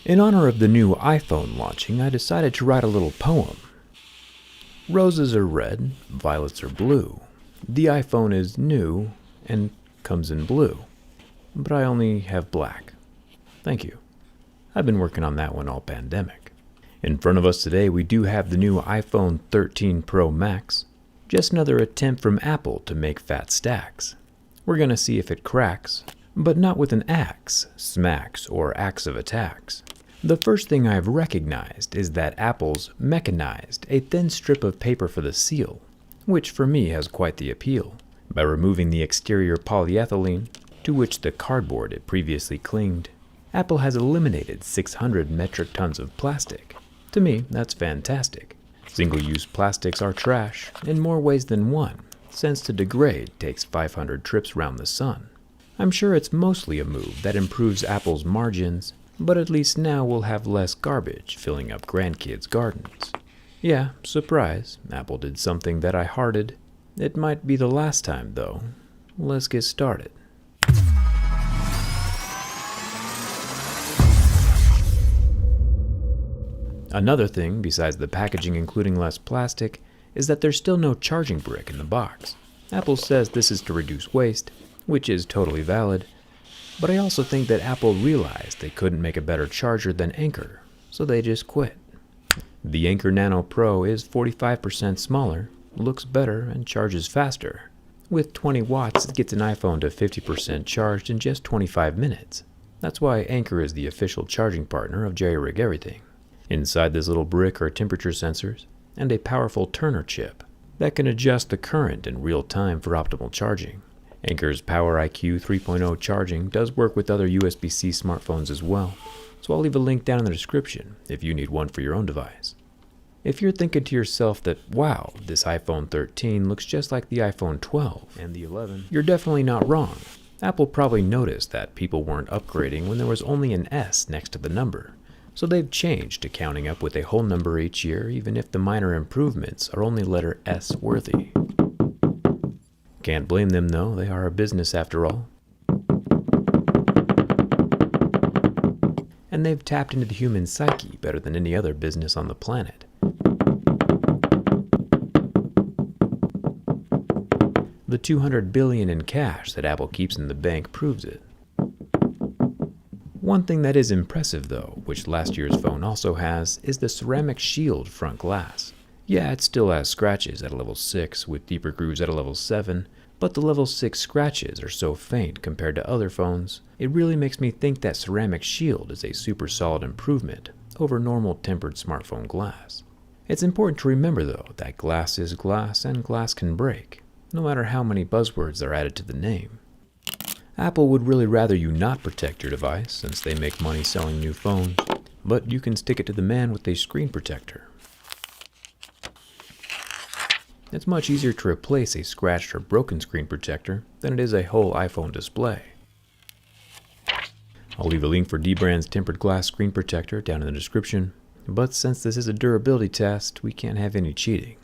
In honor of the new iPhone launching, I decided to write a little poem. Roses are red, violets are blue. The iPhone is new and comes in blue, but I only have black. Thank you. I've been working on that one all pandemic. In front of us today, we do have the new iPhone 13 Pro Max. Just another attempt from Apple to make fat stacks. We're gonna see if it cracks, but not with an axe, smacks, or axe of attacks. The first thing I've recognized is that Apple's mechanized a thin strip of paper for the seal, which for me has quite the appeal. By removing the exterior polyethylene, to which the cardboard it previously clinged, Apple has eliminated 600 metric tons of plastic. To me, that's fantastic. Single-use plastics are trash in more ways than one, since to degrade takes 500 trips round the sun. I'm sure it's mostly a move that improves Apple's margins, but at least now we'll have less garbage filling up grandkids' gardens. Yeah, surprise, Apple did something that I hearted. It might be the last time, though. Let's get started. Another thing, besides the packaging including less plastic, is that there's still no charging brick in the box. Apple says this is to reduce waste, which is totally valid, but I also think that Apple realized they couldn't make a better charger than Anker, so they just quit. The Anker Nano Pro is 45% smaller, looks better, and charges faster. With 20 watts, it gets an iPhone to 50% charged in just 25 minutes. That's why Anker is the official charging partner of Jerry-Rig Everything. Inside this little brick are temperature sensors and a powerful turner chip that can adjust the current in real time for optimal charging. Anker's Power IQ 3.0 charging does work with other USB-C smartphones as well, so I'll leave a link down in the description if you need one for your own device. If you're thinking to yourself that, wow, this iPhone 13 looks just like the iPhone 12 and the 11, you're definitely not wrong. Apple probably noticed that people weren't upgrading when there was only an S next to the number, so they've changed to counting up with a whole number each year, even if the minor improvements are only letter S worthy. Can't blame them though, they are a business after all. And they've tapped into the human psyche better than any other business on the planet. The $200 billion in cash that Apple keeps in the bank proves it. One thing that is impressive though, which last year's phone also has, is the ceramic shield front glass. Yeah, it still has scratches at a level 6 with deeper grooves at a level 7, but the level 6 scratches are so faint compared to other phones, it really makes me think that ceramic shield is a super solid improvement over normal tempered smartphone glass. It's important to remember though that glass is glass and glass can break, no matter how many buzzwords are added to the name. Apple would really rather you not protect your device since they make money selling new phones, but you can stick it to the man with a screen protector. It's much easier to replace a scratched or broken screen protector than it is a whole iPhone display. I'll leave a link for dbrand's tempered glass screen protector down in the description, but since this is a durability test, we can't have any cheating.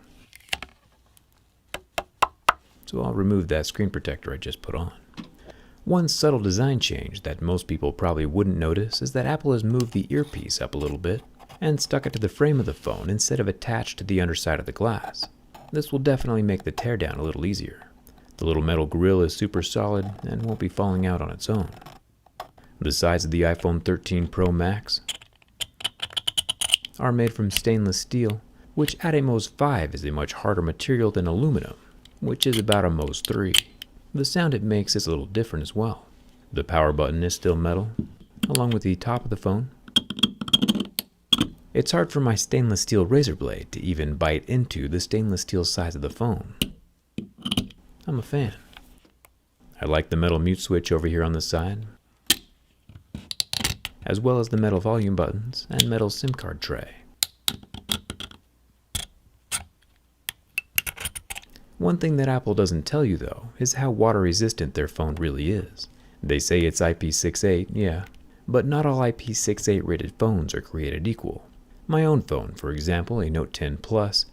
So I'll remove that screen protector I just put on. One subtle design change that most people probably wouldn't notice is that Apple has moved the earpiece up a little bit and stuck it to the frame of the phone instead of attached to the underside of the glass. This will definitely make the teardown a little easier. The little metal grill is super solid and won't be falling out on its own. The sides of the iPhone 13 Pro Max are made from stainless steel, which at a Mohs 5 is a much harder material than aluminum, which is about a Mohs 3. The sound it makes is a little different as well. The power button is still metal, along with the top of the phone. It's hard for my stainless steel razor blade to even bite into the stainless steel sides of the phone. I'm a fan. I like the metal mute switch over here on the side, as well as the metal volume buttons and metal SIM card tray. One thing that Apple doesn't tell you though is how water resistant their phone really is. They say it's IP68, yeah, but not all IP68 rated phones are created equal. My own phone, for example, a Note 10 Plus,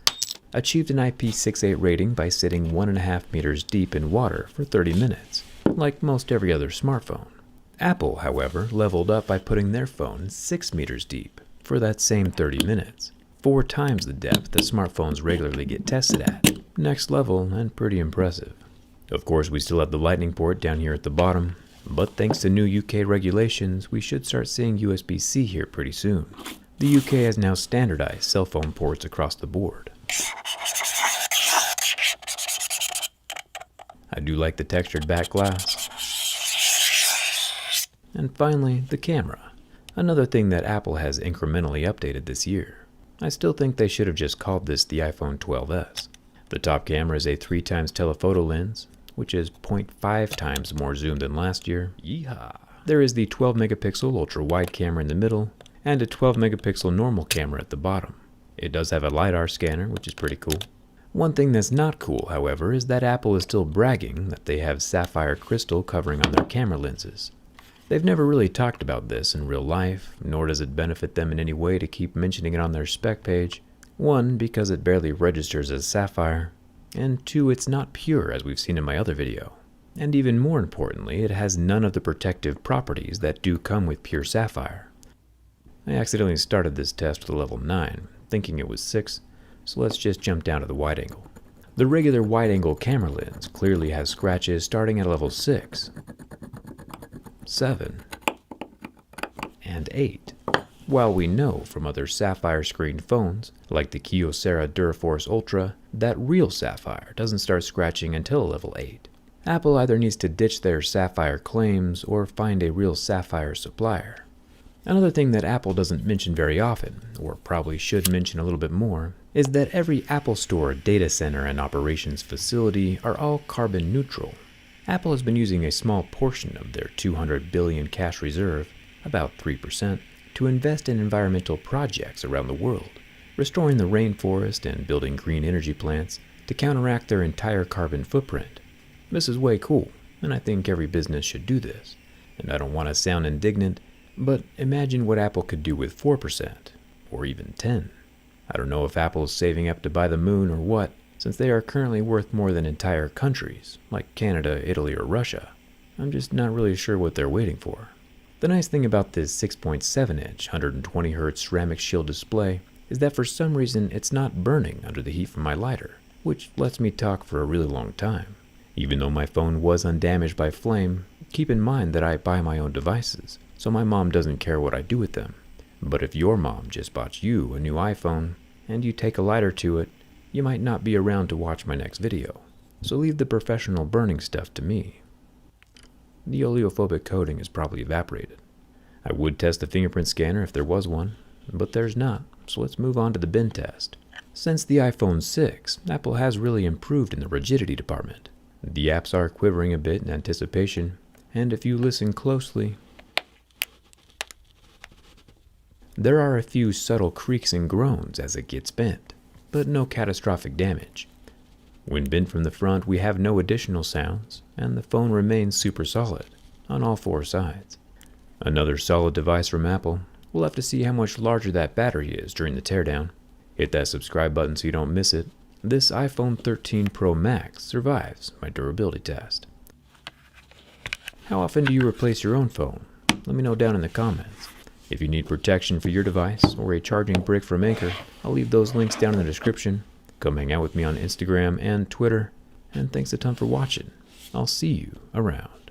achieved an IP68 rating by sitting 1.5 meters deep in water for 30 minutes, like most every other smartphone. Apple, however, leveled up by putting their phone 6 meters deep for that same 30 minutes, 4 times the depth that smartphones regularly get tested at. Next level and pretty impressive. Of course, we still have the lightning port down here at the bottom, but thanks to new UK regulations, we should start seeing USB-C here pretty soon. The UK has now standardized cell phone ports across the board. I do like the textured back glass. And finally, the camera. Another thing that Apple has incrementally updated this year. I still think they should have just called this the iPhone 12s. The top camera is a 3x telephoto lens, which is 0.5 times more zoom than last year. Yeehaw! There is the 12 megapixel ultra-wide camera in the middle, and a 12 megapixel normal camera at the bottom. It does have a LiDAR scanner, which is pretty cool. One thing that's not cool, however, is that Apple is still bragging that they have sapphire crystal covering on their camera lenses. They've never really talked about this in real life, nor does it benefit them in any way to keep mentioning it on their spec page. 1, because it barely registers as sapphire, and 2, it's not pure as we've seen in my other video. And even more importantly, it has none of the protective properties that do come with pure sapphire. I accidentally started this test with a level 9, thinking it was 6, so let's just jump down to the wide angle. The regular wide angle camera lens clearly has scratches starting at level 6, 7, and 8. While we know from other sapphire screened phones, like the Kyocera Duraforce Ultra, that real sapphire doesn't start scratching until level 8. Apple either needs to ditch their sapphire claims or find a real sapphire supplier. Another thing that Apple doesn't mention very often, or probably should mention a little bit more, is that every Apple Store data center and operations facility are all carbon neutral. Apple has been using a small portion of their $200 billion cash reserve, about 3%, to invest in environmental projects around the world, restoring the rainforest and building green energy plants to counteract their entire carbon footprint. This is way cool, and I think every business should do this. And I don't want to sound indignant, but imagine what Apple could do with 4%, or even 10%. I don't know if Apple is saving up to buy the moon or what, since they are currently worth more than entire countries, like Canada, Italy, or Russia. I'm just not really sure what they're waiting for. The nice thing about this 6.7-inch 120Hz ceramic shield display is that for some reason it's not burning under the heat from my lighter, which lets me talk for a really long time. Even though my phone was undamaged by flame, keep in mind that I buy my own devices, so my mom doesn't care what I do with them. But if your mom just bought you a new iPhone, and you take a lighter to it, you might not be around to watch my next video. So leave the professional burning stuff to me. The oleophobic coating is probably evaporated. I would test the fingerprint scanner if there was one, but there's not, so let's move on to the bin test. Since the iPhone 6, Apple has really improved in the rigidity department. The apps are quivering a bit in anticipation, and if you listen closely, there are a few subtle creaks and groans as it gets bent, but no catastrophic damage. When bent from the front, we have no additional sounds, and the phone remains super solid on all 4 sides. Another solid device from Apple. We'll have to see how much larger that battery is during the teardown. Hit that subscribe button so you don't miss it. This iPhone 13 Pro Max survives my durability test. How often do you replace your own phone? Let me know down in the comments. If you need protection for your device or a charging brick from Anchor, I'll leave those links down in the description. Come hang out with me on Instagram and Twitter, and thanks a ton for watching. I'll see you around.